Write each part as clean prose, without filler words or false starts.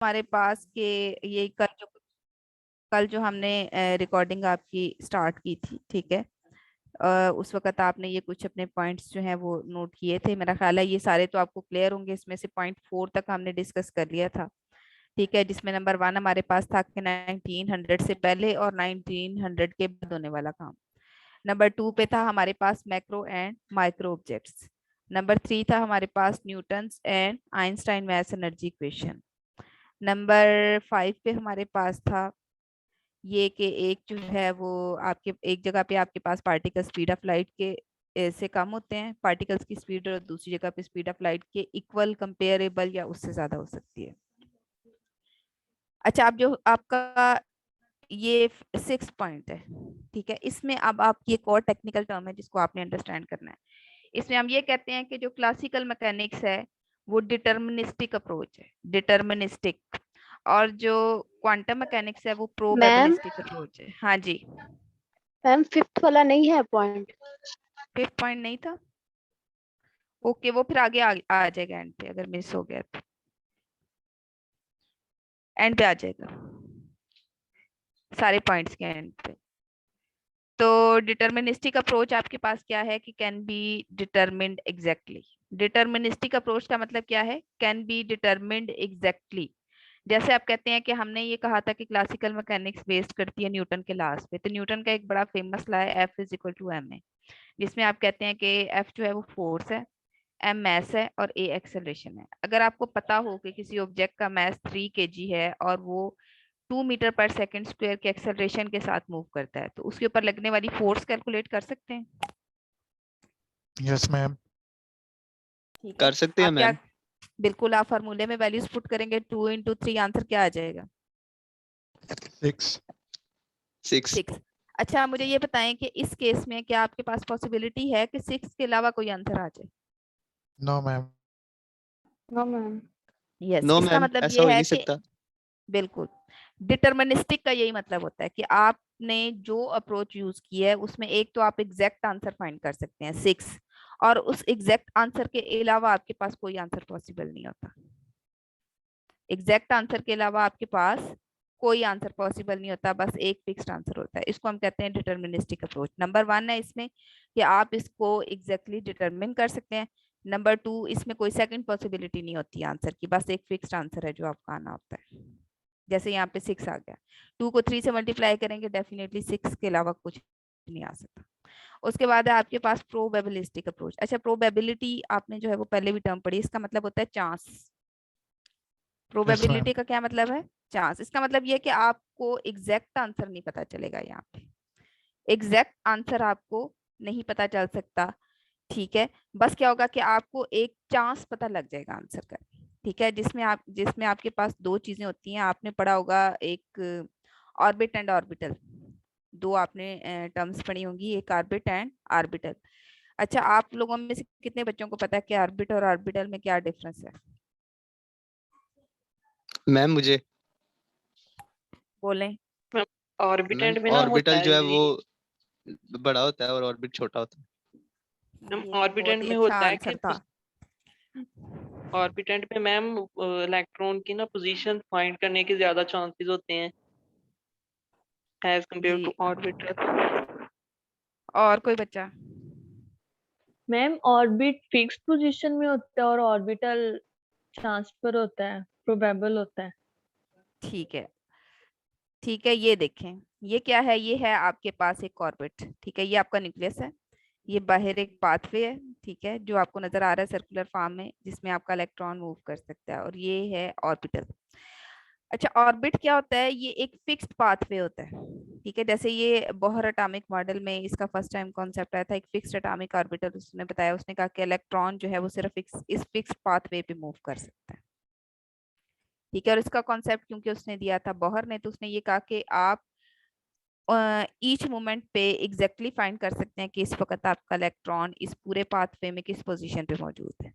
हमारे पास के ये कल जो हमने रिकॉर्डिंग आपकी स्टार्ट की थी, ठीक है। उस वक्त आपने ये कुछ अपने पॉइंट्स जो हैं वो नोट किए थे, मेरा ख्याल है ये सारे तो आपको क्लियर होंगे। इसमें से पॉइंट 4 तक हमने डिस्कस कर लिया था, ठीक है, जिसमें नंबर 1 हमारे पास था कि 1900 से पहले और 1900 के बाद होने वाला काम। नंबर 2 पे था हमारे पास macro and micro objects. Number 3 था हमारे पास Newton's and Einstein maths energy equation. Number 5 पे हमारे पास था ये कि एक जो है वो आपके एक जगह पे आपके पास पार्टिकल स्पीड ऑफ लाइट के से कम होते हैं पार्टिकल्स की स्पीड, और दूसरी जगह पे स्पीड ऑफ लाइट के इक्वल, कंपेरेबल या उससे ज्यादा हो सकती है। अच्छा, आप जो आपका ये 6 पॉइंट है, ठीक है, इसमें अब आपकी एक और टेक्निकल टर्म है जिसको आपने अंडरस्टैंड करना है। इसमें हम ये कहते हैं कि जो क्लासिकल मैकेनिक्स है वो डिटर्मिनिस्टिक अप्रोच है, डिटर्मिनिस्टिक, और जो क्वांटम मैकेनिक्स है वो मैम प्रोबेबिलिस्टिक अप्रोच है। हाँ जी। मैम 5th वाला नहीं है पॉइंट? 5th पॉइंट नहीं था? ओके, वो फिर आगे आ जाएगा एंड पे, अगर मिस हो गया तो एंड पे आ जाएगा, सारे पॉइंट्स के एंड पे। तो डिटर्मिनिस्टिक अप्रोच आपके पास क्या है कि can be determined exactly. Deterministic approach का मतलब क्या है? Can be determined exactly. जैसे आप कहते हैं कि हमने ये कहा था कि क्लासिकल मैकेनिक्स बेस्ड करती है न्यूटन के लॉस पे, तो न्यूटन का एक बड़ा फेमस लॉ है F is equal to M A, जिसमें आप कहते हैं कि एफ जो है वो फोर्स है, एम मैस है और ए एक्सेलरेशन है। अगर आपको पता हो कि किसी ऑब्जेक्ट का मैस 3 kg है और वो 2 मीटर पर सेकेंड स्क्वायर के एक्सेलरेशन के साथ मूव करता है, तो उसके ऊपर लगने वाली फोर्स कैलकुलेट कर सकते हैं? Yes ma'am. ठीक है। कर सकते हैं आप क्या, मैम। बिल्कुल, आप फार्मूले में वैल्यूज पुट करेंगे, 2 × 3, आंसर क्या आ जाएगा? 6। 6। 6। अच्छा, मुझे ये बताएं कि इस केस में क्या आपके पास पॉसिबिलिटी है कि 6 के अलावा कोई आंसर आ जाए? No ma'am. No ma'am. Yes, no इसका मैम, मतलब ऐसा ये हो ही है नहीं कि सकता। बिल्कुल डिटर्मिनिस्टिक का यही मतलब होता है कि आपने जो अप्रोच यूज की है उसमें एक तो आप एग्जैक्ट आंसर फाइंड कर सकते हैं 6, और उस एग्जैक्ट आंसर के अलावा आपके पास कोई आंसर पॉसिबल नहीं होता। एग्जैक्ट आंसर के अलावा आपके पास कोई आंसर पॉसिबल नहीं होता, बस एक फिक्स्ड आंसर होता है। इसको हम कहते हैं डिटर्मिनिस्टिक अप्रोच। नंबर 1 है इसमें कि आप इसको एग्जैक्टली डिटरमिन कर सकते हैं। नंबर 2, इसमें कोई सेकंड पॉसिबिलिटी नहीं होती आंसर की, बस एक फिक्स्ड आंसर है जो आपका आना होता है। जैसे यहाँ पे 6 आ गया, 2 को 3 से मल्टीप्लाई करेंगे, डेफिनेटली 6 के अलावा कुछ नहीं आ सकता। उसके बाद है आपके पास प्रोबेबिलिस्टिक अप्रोच। अच्छा, प्रोबेबिलिटी आपने जो है वो पहले भी टर्म पढ़ी, इसका मतलब होता है चांस। Yes ma'am. प्रोबेबिलिटी का क्या मतलब है? चांस। इसका मतलब ये है कि आपको एग्जैक्ट आंसर नहीं पता चलेगा, यहाँ पे एग्जैक्ट आंसर आपको नहीं पता चल सकता, ठीक है। बस क्या होगा कि आपको एक चांस पता लग जाएगा आंसर का, ठीक है, जिसमें आपके पास दो चीजें होती हैं। आपने पढ़ा होगा एक ऑर्बिट एंड ऑर्बिटल, दो आपने टर्म्स पढ़ी होंगी, एक ऑर्बिट एंड ऑर्बिटल। अच्छा, आप लोगों में से कितने बच्चों को पता है कि ऑर्बिट और ऑर्बिटल में क्या डिफरेंस है? मैम मुझे। बोलें। ऑर्बिटेंट मैम में ना होता ऑर्बिटल है जो है जी, वो बड़ा होता है और ऑर्बिट छोटा होता है। मैम ये तो बहुत ऑर्बिटेंट ही में अच्छा होता है आंसर कि था। ऑर्बिटेंट में मैम इलेक्ट्रॉन की ना पोजीशन फाइंड करने के ज्यादा चांसेस होते हैं as compare ji, to orbital. और कोई बच्चा? मैम ऑर्बिट फिक्स्ड पोजीशन में होता है और ऑर्बिटल ट्रांसफर होता है, प्रोबेबल होता है। ठीक है, ठीक है, ये देखें, ये क्या है? ये है आपके पास एक ऑर्बिट, ठीक है, ये आपका न्यूक्लियस है, ये बाहर एक पाथवे है, ठीक है, जो आपको नजर आ रहा है सर्कुलर फॉर्म में, जिसमें आपका इलेक्ट्रॉन मूव कर सकता है, और ये है ऑर्बिटल। अच्छा, ऑर्बिट क्या होता है? ये एक फिक्स्ड पाथवे होता है, ठीक है। जैसे ये बोहर एटॉमिक मॉडल में इसका फर्स्ट टाइम कॉन्सेप्ट आया था, एक फिक्स्ड एटॉमिक ऑर्बिटल। उसने बताया, उसने कहा कि इलेक्ट्रॉन जो है वो सिर्फ इस फिक्स्ड पाथवे पे मूव कर सकता है, ठीक है। और इसका कॉन्सेप्ट क्योंकि उसने दिया था बोहर ने, तो उसने ये कहा कि आप ईच मोमेंट पे एग्जैक्टली फाइंड कर सकते हैं कि इस वक्त आपका इलेक्ट्रॉन इस पूरे पाथवे में किस पोजीशन पे मौजूद है।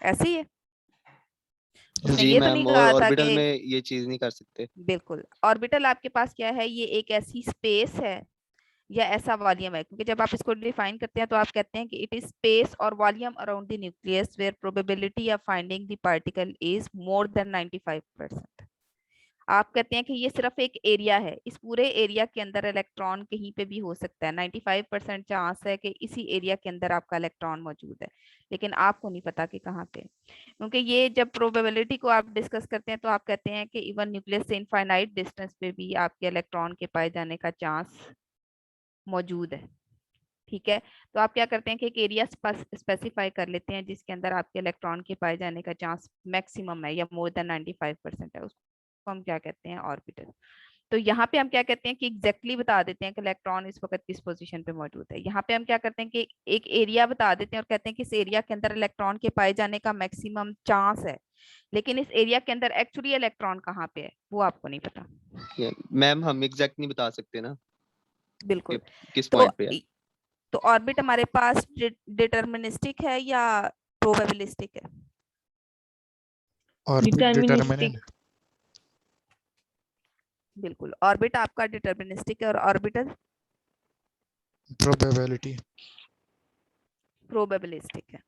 ऐसे ही है, उसने जी ये तो नहीं मैम, और कहा था ऑर्बिटल कि में ये चीज नहीं कर सकते। बिल्कुल। ऑर्बिटल आपके पास क्या है? ये एक ऐसी स्पेस है या ऐसा वॉल्यूम है, क्योंकि जब आप इसको डिफाइन करते हैं तो आप कहते हैं कि इट इज स्पेस और volume around the nucleus where probability of finding the particle is more than 95%। आप कहते हैं कि ये सिर्फ एक एरिया है, इस पूरे एरिया के अंदर इलेक्ट्रॉन कहीं पे भी हो सकता है, 95% चांस है कि इसी एरिया के अंदर आपका इलेक्ट्रॉन मौजूद है, लेकिन आपको नहीं पता कि कहाँ पे। क्योंकि ये जब प्रोबेबिलिटी को आप डिस्कस करते हैं तो आप कहते हैं कि इवन न्यूक्लियस से इनफाइनाइट डिस्टेंस पे भी आपके इलेक्ट्रॉन के पाए जाने का चांस मौजूद है। ठीक है, तो आप क्या करते हैं कि एक एरिया स्पेसिफाई कर लेते हैं जिसके अंदर आपके इलेक्ट्रॉन के पाए जाने का चांस मैक्सिमम है या मोर देन 95% है, उसको हम क्या कहते हैं, ऑर्बिटल। तो यहाँ पे हम क्या कहते हैं कि एग्जैक्टली बता देते हैं कि इलेक्ट्रॉन इस वक्त किस पोजीशन पे मौजूद है। यहाँ पे हम क्या करते हैं कि एक एरिया बता देते हैं और कहते हैं कि इस एरिया के अंदर इलेक्ट्रॉन के पाए जाने का मैक्सिमम चांस है, लेकिन इस एरिया के अंदर एक्चुअली इलेक्ट्रॉन कहाँ पे है वो आपको नहीं पता। मैम हम एग्जैक्ट नहीं बता सकते ना बिल्कुल। किस तो पॉइंट पे है। तो ऑर्बिट हमारे पास डिटर्मिनिस्टिक है या प्रोबेबिलिस्टिक है? Orbit deterministic. डिटरमिनेंट। बिल्कुल, ऑर्बिट आपका डिटर्मिनिस्टिक है और ऑर्बिटल प्रोबेबिलिटी। प्रोबेबिलिस्टिक है।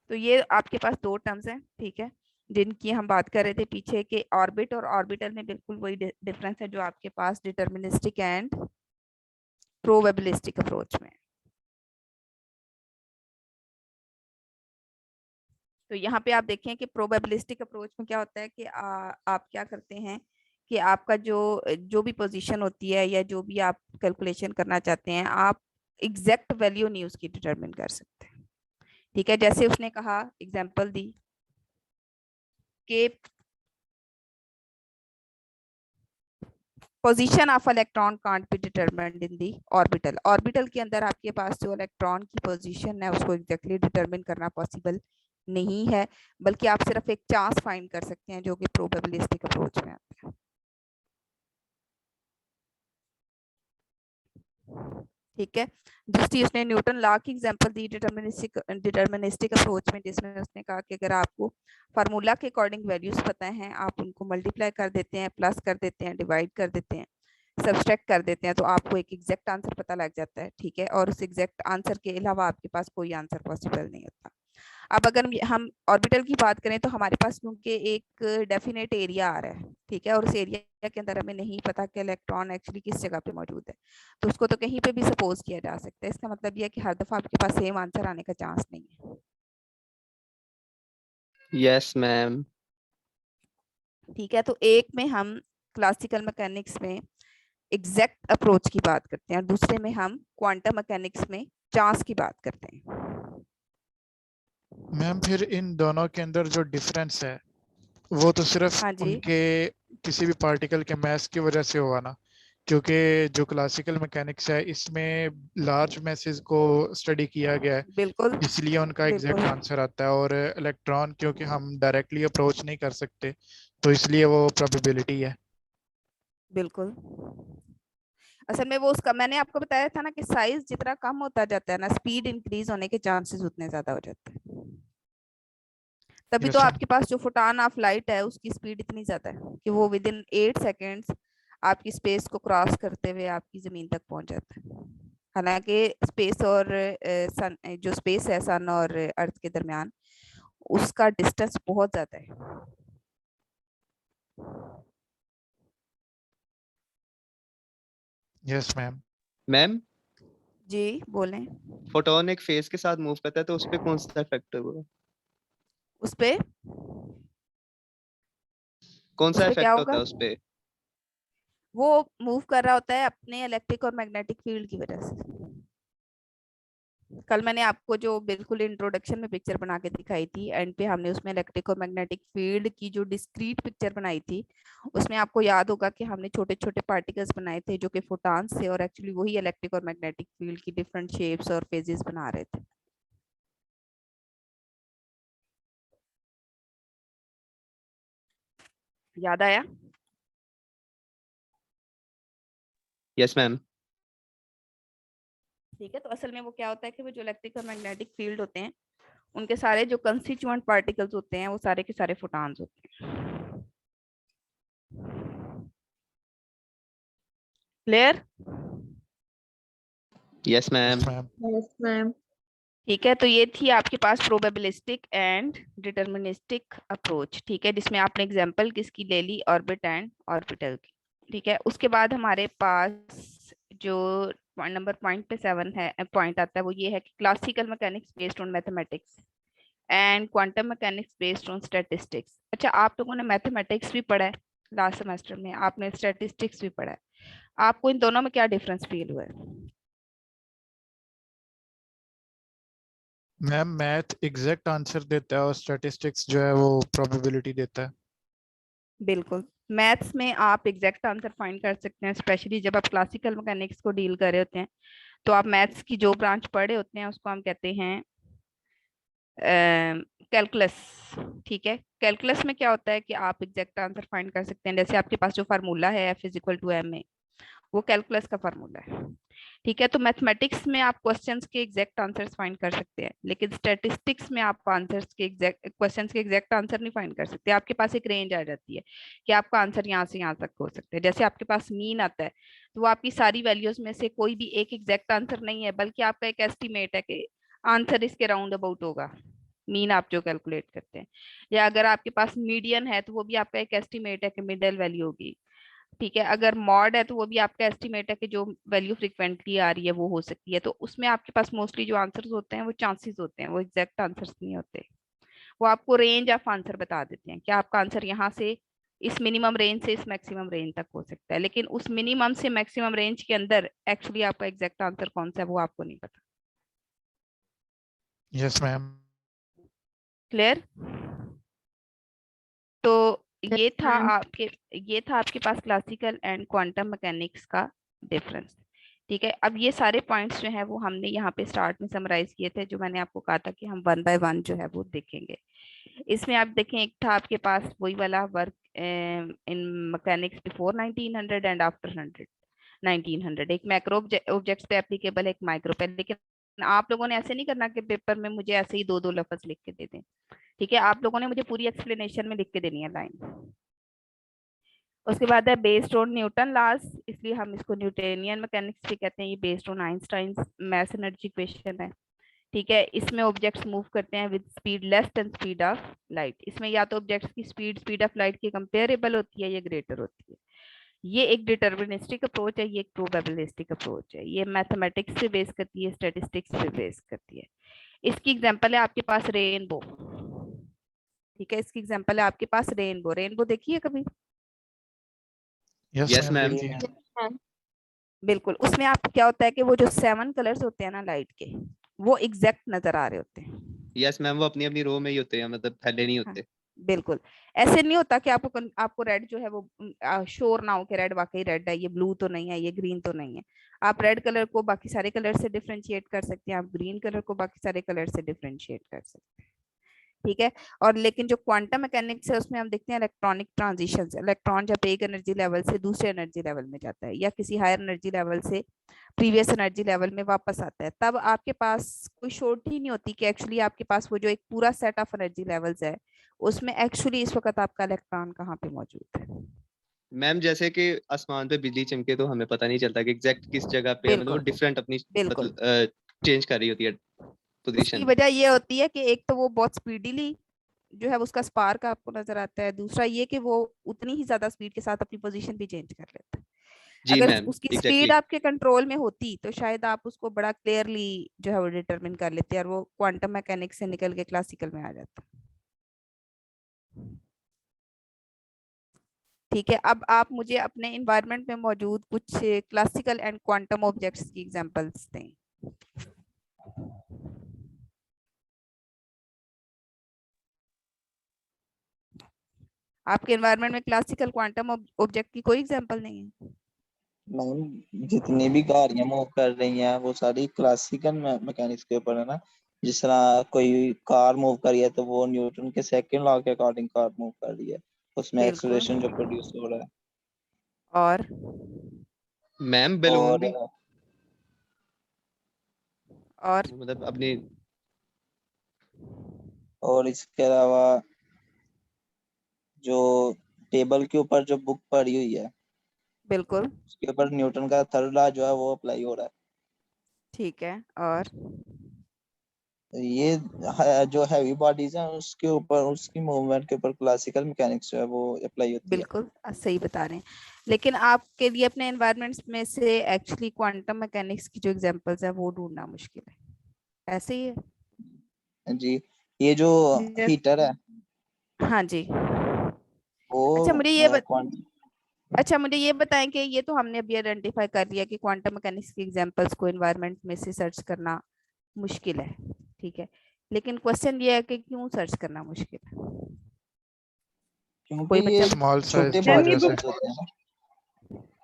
तो ये आपके पास दो टर्म्स हैं, ठीक है, जिनकी हम बात कर रहे थे पीछे के ऑर्बिट और ऑर्बिटल में बिल्कुल वही डिफरेंस है जो आपके पास डिटर्मिनिस्टिक एंड प्रोबेबिलिस्टिक अप्रोच में। तो यहाँ पे आप देखें कि प्रोबेबिलिस्टिक अप्रोच में क्या होता है कि आप क्या करते हैं कि आपका जो जो भी पोजीशन होती है या जो भी आप कैलकुलेशन करना चाहते हैं, आप एग्जैक्ट वैल्यू नहीं उसकी डिटरमिन कर सकते। ठीक है, जैसे उसने कहा, एग्जांपल दी कि position of electron can't be determined in the orbital. Orbital के अंदर आपके पास जो इलेक्ट्रॉन की पोजीशन है उसको एग्जैक्टली डिटरमिन करना पॉसिबल नहीं है, बल्कि आप सिर्फ एक चांस फाइंड कर सकते हैं जो कि प्रोबेबिलिस्टिक अप्रोच में आता है। ठीक है, दूसरी उसने न्यूटन लॉ की एग्जांपल दी डिटर्मिनिस्टिक अप्रोच में, जिसमें उसने कहा कि अगर आपको फार्मूला के अकॉर्डिंग वैल्यूज पता हैं, आप उनको मल्टीप्लाई कर देते हैं, प्लस कर देते हैं, डिवाइड कर देते हैं, सब्सट्रैक्ट कर देते हैं, तो आपको एक एग्जैक्ट आंसर पता लग जाता है। ठीक है, और उस एग्जैक्ट आंसर के अलावा आपके पास कोई आंसर पॉसिबल नहीं होता। अब अगर हम ऑर्बिटल की बात करें तो हमारे पास क्योंकि एक डेफिनेट एरिया आ रहा है, ठीक है, और उस एरिया के अंदर हमें नहीं पता कि इलेक्ट्रॉन एक्चुअली किस जगह पे मौजूद है, तो उसको तो कहीं पे भी सपोज किया जा सकता है। इसका मतलब यह है कि हर दफा आपके पास सेम आंसर आने का चांस नहीं है। Yes ma'am. ठीक है, तो एक में हम क्लासिकल मैकेनिक्स में एग्जैक्ट अप्रोच की बात करते हैं और दूसरे में हम क्वांटम मैकेनिक्स में चांस की बात करते हैं। मैम फिर इन दोनों के अंदर जो डिफरेंस है वो तो सिर्फ हाँ जी, उनके किसी भी पार्टिकल के मास की वजह से होगा ना, क्योंकि जो क्लासिकल मैकेनिक्स है इसमें लार्ज मैसेज को स्टडी किया गया है, बिल्कुल इसलिए उनका बिल्कुल एग्जैक्ट आंसर आता है। और इलेक्ट्रॉन क्योंकि हम डायरेक्टली अप्रोच नहीं कर सकते तो इसलिए वो प्रोबेबिलिटी है। बिल्कुल। असल में वो उसका मैंने आपको बताया था ना कि साइज जितना कम होता जाता है ना, स्पीड इंक्रीज होने के चांसेस उतने ज्यादा हो जाते हैं। तभी तो यस मैम। आपके पास जो फोटॉन ऑफ लाइट है उसकी स्पीड इतनी ज्यादा है कि वो विद इन 8 सेकेंड्स आपकी स्पेस को क्रॉस करते हुए आपकी जमीन तक पहुंच जाता है। हालांकि स्पेस और सन, जो स्पेस है सन और अर्थ के दरमियान, उसका डिस्टेंस बहुत ज्यादा है। Yes ma'am. मैम जी बोलें। फोटोन एक फेज के साथ मूव करता है तो उस पे कौन सा इफेक्ट होगा, उस पे कौन सा क्या इफेक्ट होता होगा? है उस पे। वो मूव कर रहा होता है अपने इलेक्ट्रिक और मैग्नेटिक फील्ड की वजह से। कल मैंने आपको जो बिल्कुल इंट्रोडक्शन में पिक्चर बना के दिखाई थी, एंड पे हमने उसमें इलेक्ट्रिक और मैग्नेटिक फील्ड की जो डिस्क्रीट पिक्चर बनाई थी, उसमें आपको याद होगा कि हमने छोटे छोटे पार्टिकल्स बनाए थे जो कि फोटॉन्स थे और एक्चुअली वही इलेक्ट्रिक और मैग्नेटिक फील्ड की डिफरेंट शेप्स और फेजेस बना रहे थे। याद आया? Yes ma'am. ठीक है, तो असल में वो क्या होता है कि वो जो इलेक्ट्रिक और मैग्नेटिक फील्ड होते हैं उनके सारे जो कंस्टिट्यूएंट पार्टिकल्स होते हैं वो सारे के सारे फोटॉन्स होते हैं। Clear? Yes ma'am. Yes ma'am. Yes ma'am. ठीक है, तो ये थी आपके पास प्रोबेबिलिस्टिक एंड डिटर्मिनिस्टिक अप्रोच। ठीक है, जिसमें आपने एग्जांपल किसकी ले ली, ऑर्बिट एंड ऑर्बिटल की। ठीक है, उसके बाद हमारे पास जो पॉइंट पे 7 है, पॉइंट आता है, वो ये है कि classical mechanics based on mathematics and quantum mechanics based on statistics. अच्छा, आप लोगों ने मैथमेटिक्स भी पढ़ा है लास्ट सेमेस्टर में, आपने स्टैटिस्टिक्स भी पढ़ा है, आपको इन दोनों में क्या डिफरेंस फील हुआ है? मैम मैथ एग्जैक्ट आंसर देता है और स्टैटिस्टिक्स जो है वो प्रोबेबिलिटी देता है। बिल्कुल, मैथ्स में आप एग्जैक्ट आंसर फाइंड कर सकते हैं, स्पेशली जब आप क्लासिकल मैकेनिक्स को डील कर रहे होते हैं। तो आप मैथ्स की जो ब्रांच पढ़े होते हैं उसको हम कहते हैं कैलकुलस। ठीक है, कैलकुलस में क्या होता है कि आप एग्जैक्ट आंसर फाइंड कर सकते हैं। जैसे आपके पास जो फार्मूला है F=ma, वो कैलकुलस का फार्मूला है। ठीक है, तो मैथमेटिक्स में आप क्वेश्चंस के एग्जैक्ट आंसर्स फाइंड कर सकते हैं, लेकिन स्टैटिस्टिक्स में आप आंसर्स के एग्जैक्ट क्वेश्चंस के एग्जैक्ट आंसर नहीं फाइंड कर सकते। आपके पास एक रेंज आ जाती है कि आपका आंसर यहाँ से यहाँ तक हो सकता है। जैसे आपके पास मीन आता है, तो वो आपकी सारी वैल्यूज में से कोई भी एक एग्जैक्ट आंसर नहीं है, बल्कि आपका एक एस्टिमेट है कि आंसर इसके राउंड अबाउट होगा, मीन आप जो कैलकुलेट करते हैं। या अगर आपके पास मीडियन है, तो वो भी आपका एक एस्टिमेट है कि मिडल वैल्यू होगी। ठीक है, अगर मॉड है तो वो भी आपका एस्टिमेट है कि जो वैल्यू फ्रिक्वेंटली आ रही है वो हो सकती है। तो उसमें आपके पास मोस्टली जो आंसर्स होते हैं वो चांसेस होते हैं, वो एग्जैक्ट आंसर्स नहीं होते। वो आपको रेंज ऑफ आंसर बता देते हैं कि आपका आंसर यहाँ से इस मिनिमम रेंज से इस मैक्सिमम रेंज तक हो सकता है, लेकिन उस मिनिमम से मैक्सिमम रेंज के अंदर एक्चुअली आपका एग्जैक्ट आंसर कौन सा है वो आपको नहीं पता। Yes ma'am. क्लियर? तो ये था मैम आपके पास क्लासिकल एंड क्वांटम मैकेनिक्स का डिफरेंस। ठीक है, अब ये सारे पॉइंट्स जो है वो हमने यहाँ पे स्टार्ट में समराइज किए थे, जो मैंने आपको कहा था कि हम 1 बाय 1 जो है वो देखेंगे। इसमें आप देखें, एक था आपके पास वही वाला work in mechanics before 1900 and after 1900। एक मैक्रो ऑब्जेक्ट्स पे एप्लीकेबल है, एक माइक्रो पे। लेकिन आप लोगों ने ऐसे नहीं करना कि पेपर में मुझे ऐसे ही दो दो लफ्ज लिख के दे दें। ठीक है, आप लोगों ने मुझे पूरी एक्सप्लेनेशन में लिख के देनी है लाइन। उसके बाद है बेस्ड ऑन न्यूटन लॉज, इसलिए हम इसको न्यूटोनियन मैकेनिक्स भी कहते हैं। ये based on Einstein math energy equation है। ठीक है, इसमें ऑब्जेक्ट्स मूव करते हैं with speed less than speed of light. इसमें या तो ऑब्जेक्ट्स की स्पीड ऑफ लाइट की कंपेरेबल होती है या ग्रेटर होती है। ये एक डिटर्मिनिस्टिक अप्रोच है, ये एक प्रोबेबिलिस्टिक अप्रोच है। ये मैथमेटिक्स से बेस करती है, स्टैटिस्टिक्स से बेस करती है। इसकी एग्जांपल है आपके पास रेनबो। ठीक है, इसकी एग्जांपल है आपके पास रेनबो। रेनबो देखिए कभी? Yes yes ma'am ma'am. देखिए। मैम बिल्कुल, उसमें आप क्या होता है कि वो जो 7 कलर्स होते हैं ना लाइट के, वो एग्जैक्ट नजर आ रहे होते हैं। यस मैम, वो अपनी अपनी रो में ही होते हैं, मतलब फैले नहीं हाँ, होते। बिल्कुल। ऐसे नहीं होता कि आपको रेड जो है वो श्योर ना हो कि रेड वाकई रेड है, ये ब्लू तो नहीं है, ये ग्रीन तो नहीं है। आप रेड कलर को बाकी सारे कलर से डिफरेंशिएट कर सकते हैं, आप ग्रीन कलर को बाकी सारे कलर से डिफरेंशिएट कर सकते हैं। ठीक है, और लेकिन जो क्वांटम मैकेनिक्स है उसमें हम देखते हैं इलेक्ट्रॉनिक ट्रांजिशंस। इलेक्ट्रॉन जब एक एनर्जी लेवल से दूसरे एनर्जी लेवल में जाता है या किसी हायर एनर्जी लेवल से प्रीवियस एनर्जी लेवल में वापस आता है, तब आपके पास कोई श्योरिटी नहीं होती कि एक्चुअली आपके पास वो जो एक पूरा सेट ऑफ एनर्जी लेवल्स है उसमें एक्चुअली इस वक्त आपका इलेक्ट्रॉन कहाँ पे मौजूद है। मैम जैसे कि आसमान पे बिजली चमके तो हमें पता नहीं चलता कि एग्जैक्ट किस जगह पे है, मतलब वो बिल्कुल डिफरेंट अपनी बिल्कुल। मतलब चेंज कर रही होती है उसकी पोजीशन। वजह ये होती है कि एक तो वो बहुत स्पीडीली जो है उसका स्पार्क आपको नजर आता है, दूसरा ये कि वो उतनी ही ज्यादा स्पीड के साथ अपनी पोजीशन भी चेंज कर लेता है। जी अगर मैम, उसकी स्पीड एग्जैक्टली। आपके कंट्रोल में होती तो शायद आप उसको बड़ा क्लियरली जो है वो डिटरमिन कर लेते और वो क्वांटम मैकेनिक्स से निकल के क्लासिकल में आ जाता। ठीक है, अब आप मुझे अपने इन्वायरमेंट में मौजूद कुछ क्लासिकल एंड क्वांटम ऑब्जेक्ट्स की एग्जांपल्स दें। आपके एनवायरनमेंट में क्लासिकल क्वांटम ऑब्जेक्ट की कोई एग्जांपल नहीं है? मैम जितनी भी गाड़ियां मूव कर रही हैं वो सारी क्लासिकल मैकेनिक्स के ऊपर है ना। जिस तरह कोई कार मूव करी है तो वो न्यूटन के सेकंड लॉ के अकॉर्डिंग कार मूव कर रही है, उसमें बिल्कुल। एक्सेलरेशन जो प्रोड्यूस हो रहा है। और मैम बैलून और भी, और मतलब अपनी और इसके अलावा जो टेबल के ऊपर जो बुक पड़ी हुई है बिल्कुल। उसके ऊपर न्यूटन का थर्ड लॉ जो है वो अप्लाई हो रहा है। ठीक है, और ये जो हैवी बॉडीज हैं उसके ऊपर, उसकी मूवमेंट के ऊपर क्लासिकल मैकेनिक्स जो है वो अप्लाई होती है। बिल्कुल सही बता रहे हैं, लेकिन आपके लिए अपने एनवायरनमेंट्स में से एक्चुअली क्वांटम मैकेनिक्स की जो एग्जांपल्स है वो ढूंढना मुश्किल है, ऐसे ही है। जी, ये जो Yes. हीटर है हाँ जी। वो अच्छा मुझे ये क्वांटम अच्छा मुझे ये बताएं कि ये तो हमने अभी आइडेंटिफाई कर लिया कि क्वांटम मैकेनिक्स के एग्जांपल्स को एनवायरनमेंट में से सर्च करना मुश्किल है, ठीक है, लेकिन क्वेश्चन ये है कि क्यों सर्च करना मुश्किल है? क्योंकि कोई ये बच्चा स्मॉल साइज छोटे की मैम वजह ये से, पार्टिकल्स होते हैं ना,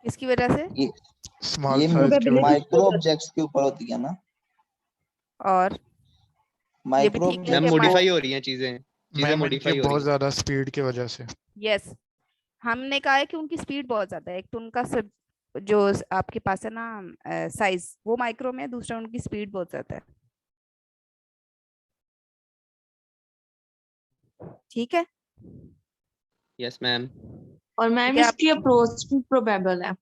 किसकी वजह से? ये स्मॉल ये साइज की वजह से। माइक्रो ऑब्जेक्ट्स के ऊपर होती है ना, और ये भी माइक्रो ठीक है मैम कि मॉडिफाई हो रही हैं चीजें मैम इनकी मॉडिफाई हो रही बहुत हैं। ज्यादा स्पीड की वजह से। यस, हमने कहा है कि उनकी स्पीड बहुत ज्यादा है, एक तो उनका सब जो आपके पास है ना साइज वो माइक्रो में है, दूसरा उनकी स्पीड बहुत ज्यादा है, ठीक है। Yes ma'am. और ठीक मैम है, आप इसकी अप्रोच भी प्रोबेबल है।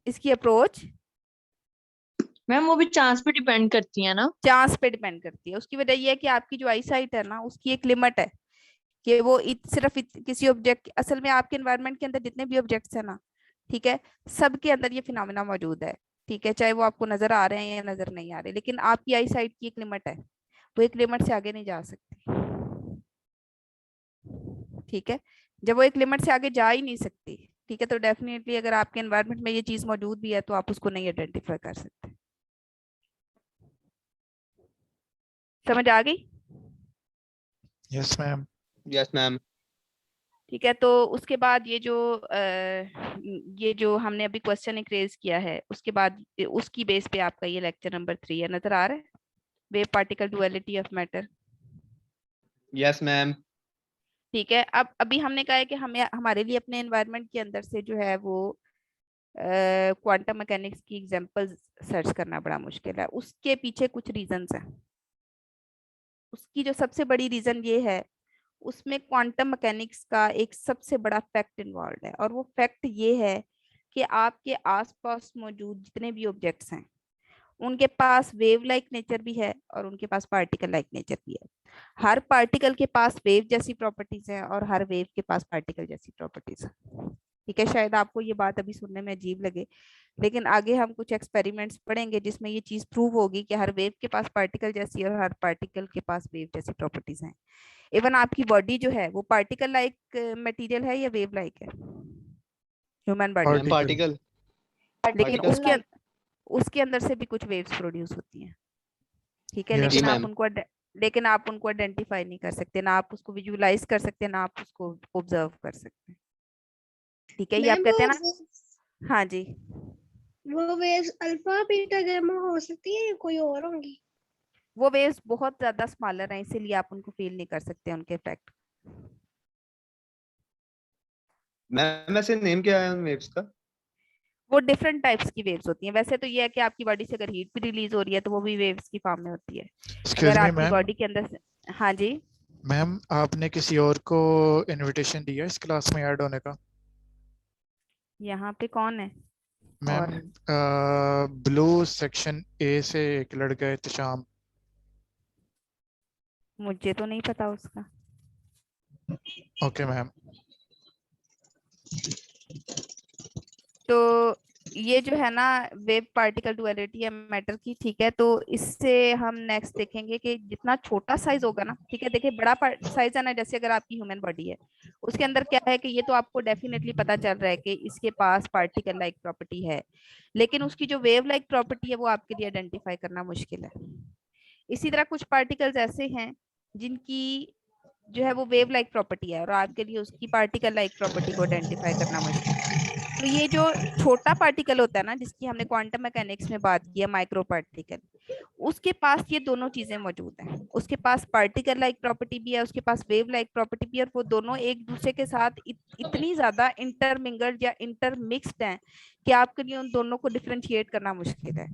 इसकी अप्रोच मैम वो भी चांस पे डिपेंड करती है ना। चांस पे डिपेंड करती है, उसकी वजह यह है कि आपकी जो आई साइट है ना उसकी एक लिमिट है कि वो किसी ऑब्जेक्ट, असल में आपके एनवायरनमेंट के अंदर जितने भी ऑब्जेक्ट्स है ना, ठीक है, सबके अंदर ये फिनोमेना मौजूद है, ठीक है, चाहे वो आपको नजर आ रहे हैं या नजर नहीं आ रहे, लेकिन आपकी आई साइट की एक लिमिट है, वो एक लिमिट से आगे नहीं जा सकती, ठीक है। जब वो एक लिमिट से आगे जा ही नहीं सकती, ठीक है, तो डेफिनेटली अगर आपके एनवायरनमेंट में ये चीज मौजूद भी है तो आप उसको नहीं आइडेंटिफाई कर सकते। समझ आ गई? Yes ma'am. Yes ma'am. ठीक है, तो उसके बाद ये जो हमने अभी क्वेश्चन एक रेज किया है, उसके बाद उसकी बेस पे आपका ये लेक्चर नंबर 3 है, नजर आ रहा है, wave particle duality of matter. Yes ma'am. ठीक है, अब अभी हमने कहा है कि हमें हमारे लिए अपने एनवायरनमेंट के अंदर से जो है वो क्वांटम मैकेनिक्स की एग्जांपल सर्च करना बड़ा मुश्किल है, उसके पीछे कुछ रीजंस हैं। उसकी जो सबसे बड़ी रीजन ये है, उसमें क्वांटम मैकेनिक्स का एक सबसे बड़ा फैक्ट इन्वॉल्व है, और वो फैक्ट ये है कि आपके आसपास मौजूद जितने भी ऑब्जेक्ट्स हैं उनके पास वेव लाइक नेचर भी है और उनके पास पार्टिकल लाइक नेचर भी है। हर पार्टिकल के पास वेव जैसी प्रॉपर्टीज है और हर वेव के पास पार्टिकल जैसी प्रॉपर्टीज है, ठीक है। शायद आपको ये बात अभी सुनने में अजीब लगे, लेकिन आगे हम कुछ एक्सपेरिमेंट्स पढ़ेंगे जिसमें ये चीज प्रूव होगी कि हर वेव के पास पार्टिकल जैसी और हर पार्टिकल के पास वेव जैसी प्रॉपर्टीज हैं। इवन आपकी बॉडी जो है वो पार्टिकल लाइक मटेरियल है या वेव लाइक है? Human body, ma'am particle. लेकिन पार्टिकल। उसके अंदर से भी कुछ वेव्स प्रोड्यूस होती हैं, ठीक है, यस जी लेकिन मैम। आप उनको आइडेंटिफाई नहीं कर सकते, ना आप उसको विजुअलाइज कर सकते, ना आप उसको ऑब्जर्व कर सकते, ठीक है। ये आप मैम कहते हैं ना, हाँ जी, वो वेव्स अल्फा बीटा गामा हो सकती है या कोई और होंगी? वो वेव्स बहुत ज्यादा स्मॉलर हैं, इसीलिए आप उनको फील नहीं कर सकते उनके इफेक्ट। मैम ऐसे नेम क्या है उन वेव्स का? वो डिफरेंट टाइप्स की वेव्स होती हैं, वैसे तो ये है कि आपकी बॉडी से अगर हीट भी रिलीज हो रही है तो वो भी वेव्स की फॉर्म में होती है। एक्सक्यूज अगर मी आपकी मैम। बॉडी के अंदर से, हाँ जी, मैम आपने किसी और को इनविटेशन दिया इस क्लास में ऐड होने का? यहाँ पे कौन है? मैम और ब्लू सेक्शन ए से एक लड़का है इत्तिशाम। मुझे तो नहीं पता उसका। Okay ma'am. तो ये जो है ना वेव पार्टिकल डुअलिटी है मैटर की, ठीक है, तो इससे हम नेक्स्ट देखेंगे कि जितना छोटा साइज होगा ना, ठीक है, देखिए बड़ा साइज है ना, जैसे अगर आपकी ह्यूमन बॉडी है उसके अंदर क्या है कि ये तो आपको डेफिनेटली पता चल रहा है कि इसके पास पार्टिकल लाइक प्रॉपर्टी है, लेकिन उसकी जो वेव लाइक प्रॉपर्टी है वो आपके लिए आइडेंटिफाई करना मुश्किल है। इसी तरह कुछ पार्टिकल्स ऐसे हैं जिनकी जो है वो वेव लाइक प्रॉपर्टी है और आपके लिए उसकी पार्टिकल लाइक प्रॉपर्टी को आइडेंटिफाई करना मुश्किल है। तो ये जो छोटा पार्टिकल होता है ना जिसकी हमने क्वांटम मैकेनिक्स में बात की है, माइक्रो पार्टिकल, उसके पास ये दोनों चीजें मौजूद हैं, उसके पास पार्टिकल लाइक प्रॉपर्टी भी है, उसके पास वेव लाइक प्रॉपर्टी भी है, और वो दोनों एक दूसरे के साथ इतनी ज्यादा इंटरमिंगल्ड या इंटरमिक्स्ड हैं कि आपके लिए उन दोनों को डिफरेंशिएट करना मुश्किल है।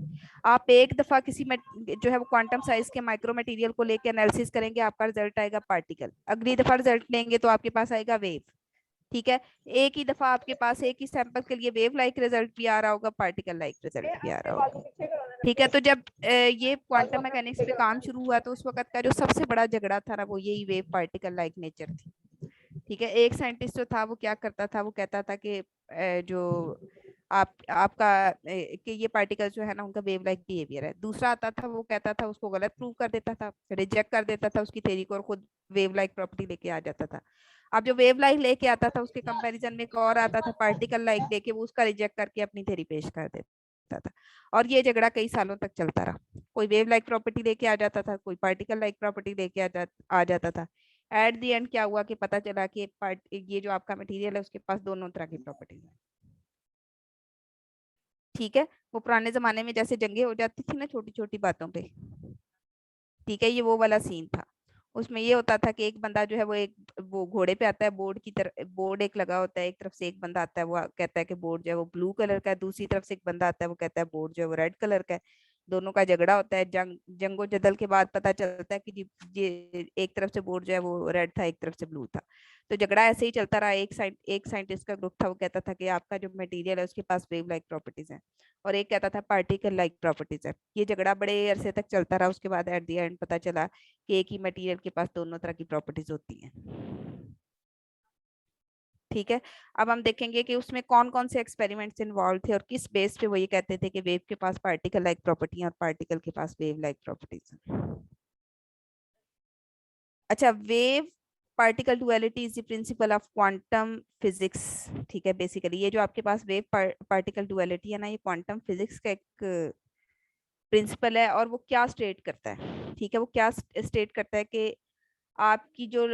आप एक दफा किसी में जो है वो क्वांटम साइज के माइक्रो मटेरियल को लेके एनालिसिस करेंगे, आपका रिजल्ट आएगा पार्टिकल, अगली दफा रिजल्ट लेंगे तो आपके पास आएगा वेव, ठीक है। एक ही दफा आपके पास एक ही सैंपल के लिए वेव लाइक रिजल्ट भी आ रहा होगा, पार्टिकल लाइक रिजल्ट भी आ रहा होगा। ठीक है। तो जब ये क्वांटम मैकेनिक्स पे काम शुरू हुआ तो उस वक्त का जो सबसे बड़ा झगड़ा था ना वो यही वेव पार्टिकल लाइक नेचर थी। ठीक है। एक साइंटिस्ट जो था वो क्या करता था, वो कहता था कि जो आपका कि ये पार्टिकल जो है ना उनका वेव लाइक बिहेवियर है। दूसरा आता था वो कहता था, उसको गलत प्रूव कर देता था, रिजेक्ट कर देता था उसकी थ्योरी को और खुद वेव लाइक प्रॉपर्टी लेके आ जाता था। अब जो वेव लाइक लेके आता था उसके कंपैरिजन में एक और आता था पार्टिकल लाइक लेके, वो उसका रिजेक्ट करके अपनी थ्योरी पेश कर देता था। और ये झगड़ा कई सालों तक चलता रहा। कोई वेव लाइक प्रॉपर्टी लेके आ जाता था, कोई पार्टिकल लाइक प्रॉपर्टी लेके आ जाता था। एट दी एंड क्या हुआ कि पता चला कि ये जो आपका मटेरियल है उसके पास दोनों तरह की प्रॉपर्टीज है। ठीक है। वो पुराने जमाने में जैसे जंगे हो जाती थी ना छोटी छोटी बातों पे, ठीक है, ये वो वाला सीन था। उसमें ये होता था कि एक बंदा जो है वो घोड़े पे आता है, बोर्ड की तरफ बोर्ड एक लगा होता है, एक तरफ से एक बंदा आता है वो कहता है कि बोर्ड जो है वो ब्लू कलर का है, दूसरी तरफ से एक बंदा आता है वो कहता है बोर्ड जो है वो रेड कलर का है। दोनों का झगड़ा होता है, जंगो जदल के बाद पता चलता है कि जी ये एक तरफ से बोर्ड जो है वो रेड था, एक तरफ से ब्लू था। तो झगड़ा ऐसे ही चलता रहा। एक साइंटिस्ट का ग्रुप था वो कहता था कि आपका जो मटेरियल है उसके पास वेव लाइक प्रॉपर्टीज है, और एक कहता था पार्टिकल लाइक प्रॉपर्टीज है। ये झगड़ा बड़े अरसे तक चलता रहा। उसके बाद एट द एंड पता चला कि एक ही मटेरियल के पास दोनों तरह की प्रॉपर्टीज होती हैं। ठीक है। अब हम देखेंगे कि उसमें कौन कौन से एक्सपेरिमेंट्स इन्वॉल्व थे और किस बेस पे वो ये कहते थे कि वेव के पास पार्टिकल लाइक प्रॉपर्टी और पार्टिकल के पास वेव लाइक प्रॉपर्टीज। अच्छा, wave particle duality is the principle of quantum physics. ठीक है। बेसिकली ये जो आपके पास वेव पार्टिकल डुअलिटी है ना, ये क्वांटम फिजिक्स का एक प्रिंसिपल है। और वो क्या स्टेट करता है, ठीक है, वो क्या स्टेट करता है कि आपकी जो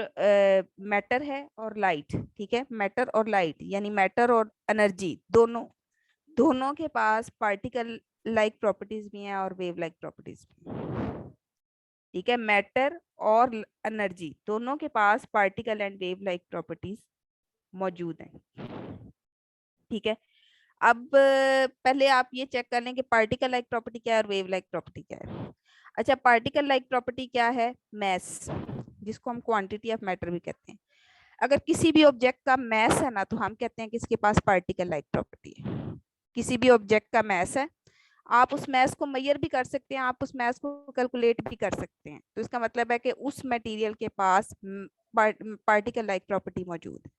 मैटर है और लाइट, ठीक है, मैटर और लाइट यानी मैटर और एनर्जी दोनों दोनों के पास पार्टिकल लाइक प्रॉपर्टीज भी हैं और वेव लाइक प्रॉपर्टीज भी। ठीक है। मैटर और एनर्जी दोनों के पास particle and wave like properties मौजूद हैं। ठीक है। अब पहले आप ये चेक कर लें कि पार्टिकल लाइक प्रॉपर्टी क्या है और वेव लाइक प्रॉपर्टी क्या है। अच्छा, पार्टिकल लाइक प्रॉपर्टी क्या है? मैस, जिसको हम क्वांटिटी ऑफ मैटर भी कहते हैं। अगर किसी भी ऑब्जेक्ट का मैस है ना तो हम कहते हैं कि इसके पास पार्टिकल लाइक प्रॉपर्टी है। किसी भी ऑब्जेक्ट का मैस है, आप उस मैस को मेजर भी कर सकते हैं, आप उस मैस को कैलकुलेट भी कर सकते हैं। तो इसका मतलब है कि उस मटेरियल के पास पार्टिकल लाइक प्रॉपर्टी मौजूद है।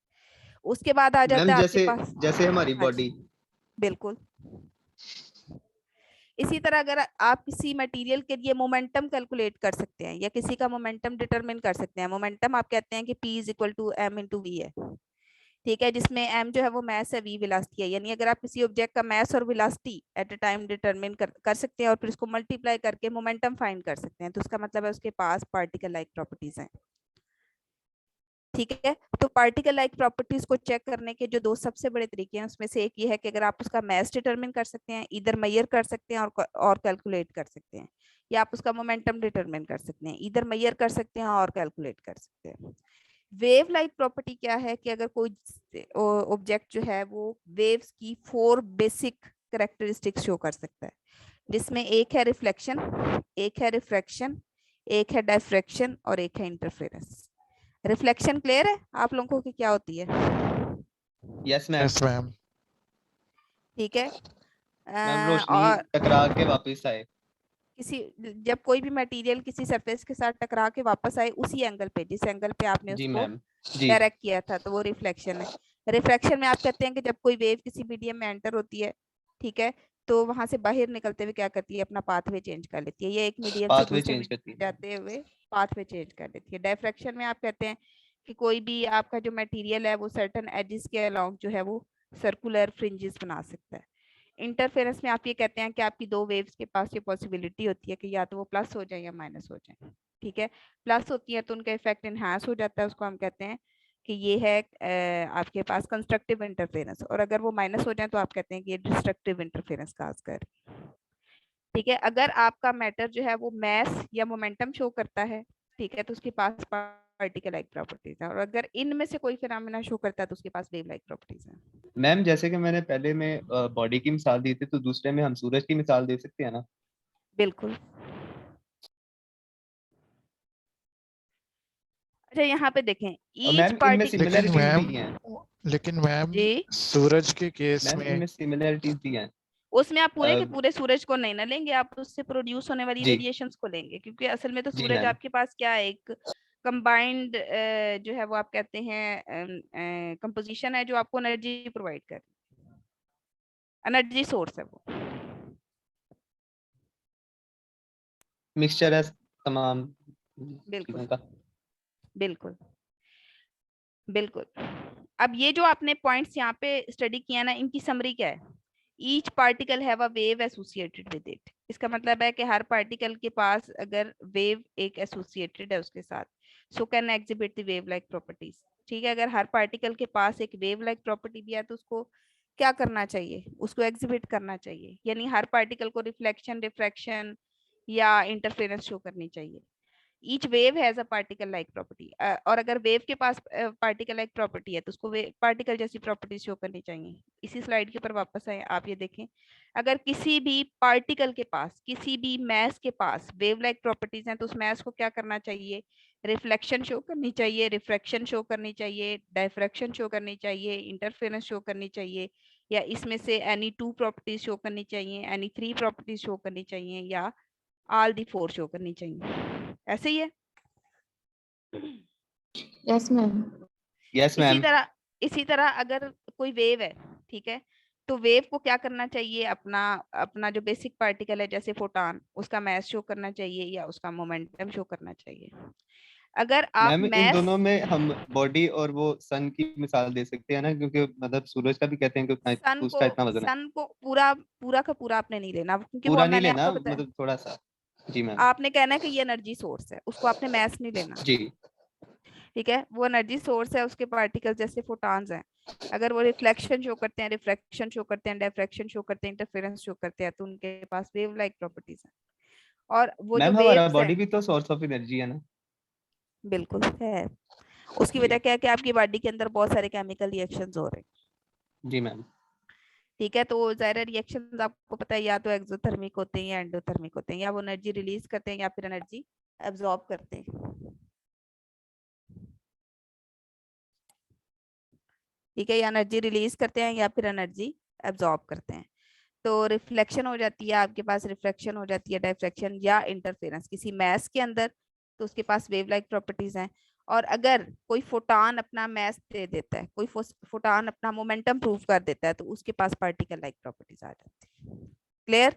उसके बाद आ जाता मैम है आपके जैसे पास, जैसे हमारी हाँ बॉडी, जी, बिल्कुल। इसी तरह अगर आप किसी मटेरियल के लिए मोमेंटम कैलकुलेट कर सकते हैं या किसी का मोमेंटम डिटरमिन कर सकते हैं। मोमेंटम आप कहते हैं कि P is equal to M into V है। ठीक है। जिसमें M जो है वो मैस है, V वेलोसिटी है। यानी अगर आप किसी ऑब्जेक्ट का मैस और velocity at a time determine कर सकते हैं और फिर इसको मल्टीप्लाई करके मोमेंटम फाइंड कर सकते हैं, तो उसका मतलब है उसके पास पार्टिकल लाइक प्रॉपर्टीज हैं। ठीक है। तो पार्टिकल लाइक प्रॉपर्टीज को चेक करने के जो दो सबसे बड़े तरीके हैं उसमें से एक ये है कि अगर आप उसका मैस डिटरमिन कर सकते हैं, इधर मेजर कर सकते हैं और कैलकुलेट कर सकते हैं, या आप उसका मोमेंटम डिटरमिन कर सकते हैं, इधर मेजर कर सकते हैं और कैलकुलेट कर सकते हैं। वेव लाइक प्रॉपर्टी क्या है कि अगर कोई ऑब्जेक्ट जो है वो वेव्स की 4 बेसिक कैरेक्टरिस्टिक्स शो कर सकता है, जिसमें एक है रिफ्लेक्शन, एक है रिफ्रैक्शन, एक है डायफ्रैक्शन और एक है इंटरफेरेंस। रिफ्लेक्शन क्लियर है आप लोगों को कि क्या होती है? Yes ma'am. Yes ma'am. ठीक है। मैम रोशनी और टकरा के वापस आए। किसी जब कोई भी मटेरियल किसी सरफेस के साथ टकरा के वापस आए उसी एंगल पे, जिस एंगल पे आपने जी उसको मैम जी। डायरेक्ट किया था, तो वो रिफ्लेक्शन है। रिफ्रैक्शन में आप कहते हैं कि जब कोई वेव किसी मीडियम में एंटर होती है, ठीक है, तो वहां से बाहर निकलते हुए क्या करती है, अपना पाथवे चेंज कर लेती है। ये एक मीडियम से पाथवे दूसरे चेंज करती मीडियम है। जाते हुए पाथवे चेंज कर लेती है। डायफ्रैक्शन में आप कहते हैं कि कोई भी आपका जो मटेरियल है वो सर्टेन एजेस के अलोंग जो है वो सर्कुलर फ्रिंजेस बना सकता है। इंटरफेरेंस में आप ये कहते हैं कि आपकी दो वेव्स के पास ये पॉसिबिलिटी होती है कि या तो वो प्लस हो जाए या माइनस हो जाए। ठीक है। प्लस होती है तो उनका इफेक्ट इनहांस हो जाता है, उसको हम कहते हैं कि ये है आपके पास कंस्ट्रक्टिव इंटरफेरेंस, और अगर वो माइनस हो जाए तो आप कहते हैं कि ये डिस्ट्रक्टिव इंटरफेरेंस का असर। ठीक है। अगर आपका मैटर जो है वो मैस या मोमेंटम शो करता है, ठीक है, तो उसके पास पार्टिकल लाइक प्रॉपर्टीज है, और अगर इनमें से कोई फिनोमेना शो करता है तो उसके पास वेव लाइक प्रॉपर्टीज है। मैम जैसे कि मैंने पहले में बॉडी की मिसाल दी थी, तो दूसरे में हम सूरज की मिसाल दे सकते हैं ना? बिल्कुल। अच्छा, यहाँ पे देखें और ईच मैम इनमें पार्टिकल। लेकिन सिमिलरिटीज मैम भी हैं। लेकिन मैम जी सूरज के केस मैम में इनमें सिमिलरिटीज भी हैं। उसमें आप पूरे के अ, पूरे सूरज को नहीं ना लेंगे, आप उससे प्रोड्यूस होने वाली जी रेडिएशंस को लेंगे, क्योंकि असल में तो जी सूरज मैम। आपके पास क्या है, एक कंबाइंड जो है वो आप कहते हैं कंपोजिशन है जो आपको एनर्जी प्रोवाइड कर, एनर्जी सोर्स है वो। मिक्सचर है तमाम बिल्कुल चीजों का। बिल्कुल बिल्कुल। अब ये जो आपने पॉइंट्स यहाँ पे स्टडी किया ना, इनकी समरी क्या है? Each particle have a wave associated with it. इसका मतलब है कि हर पार्टिकल के पास अगर वेव एक एसोसिएटेड है उसके साथ, so can exhibit the wave like properties. ठीक है, अगर हर पार्टिकल के पास एक वेव लाइक प्रॉपर्टी भी है तो उसको क्या करना चाहिए? उसको एग्जिबिट करना चाहिए, यानी हर पार्टिकल को रिफ्लेक्शन, रिफ्रैक्शन या इंटरफेरेंस शो करनी चाहिए। Each wave has a particle like property, और अगर वेव के पास पार्टिकल लाइक प्रॉपर्टी है तो उसको पार्टिकल जैसी प्रॉपर्टी शो करनी चाहिए। इसी स्लाइड के ऊपर वापस आए, आप ये देखें, अगर किसी भी पार्टिकल के पास, किसी भी मैस के पास वेव लाइक प्रॉपर्टीज हैं तो उस मैस को क्या करना चाहिए? रिफ्लेक्शन शो करनी चाहिए, रिफ्रैक्शन शो करनी चाहिए, डायफ्रैक्शन शो करनी चाहिए, इंटरफेरेंस शो करनी चाहिए, या इसमें से एनी टू प्रॉपर्टीज शो करनी चाहिए, एनी थ्री प्रॉपर्टीज शो करनी चाहिए, या ऑल दी फोर शो करनी चाहिए। ऐसे ही है। Yes ma'am. यस इसी मैम। तरह इसी तरह अगर कोई वेव है, ठीक है, तो वेव को क्या करना चाहिए? अपना अपना जो बेसिक पार्टिकल है जैसे फोटॉन, उसका मैस शो करना चाहिए या उसका मोमेंटम शो करना चाहिए। अगर आप मैम इन मैस, दोनों में हम बॉडी और वो सन की मिसाल दे सकते हैं ना, क्योंकि मतलब सूरज का भी कहते हैं कि उसका इतना वजन है। सन को पूरा पूरा का पूरा आपने नहीं लेना, क्योंकि वो पूरा नहीं मैंने लेना, आपको बताया, मतलब थोड़ा सा। जी मैम। आपने कहना है कि ये एनर्जी सोर्स है, उसको आपने मैस नहीं लेना। जी ठीक है, वो एनर्जी सोर्स है, उसके पार्टिकल जैसे फोटॉन्स हैं, अगर वो रिफ्लेक्शन शो करते हैं, रिफ्रैक्शन शो करते हैं, डायफ्रैक्शन शो करते हैं, इंटरफेरेंस शो करते हैं, तो उनके पास वेव लाइक प्रॉपर्टीज हैं। और वो जो मैम, हमारा वेव्स हैं, बॉडी भी तो सोर्स ऑफ एनर्जी है ना। बिल्कुल है, उसकी जी वजह क्या है कि आपकी बॉडी के अंदर बहुत सारे केमिकल रिएक्शंस हो रहे हैं। जी मैम। ठीक है, तो जाहिर रिएक्शंस आपको पता है या तो एक्सोथर्मिक होते हैं या एंडोथर्मिक होते हैं, या वो एनर्जी रिलीज करते हैं या फिर एनर्जी एब्जॉर्ब करते हैं। ठीक है, या एनर्जी रिलीज करते हैं या फिर एनर्जी एब्जॉर्ब करते हैं। तो रिफ्लेक्शन हो जाती है आपके पास, रिफ्रैक्शन हो जाती है, डायफ्रैक्शन या इंटरफेरेंस किसी मैस के अंदर, तो उसके पास वेव लाइक प्रॉपर्टीज हैं। और अगर कोई फोटॉन अपना मैस दे देता है, कोई फोटॉन अपना मोमेंटम प्रूव कर देता है, तो उसके पास पार्टिकल लाइक प्रॉपर्टीज आ जाती है। क्लियर?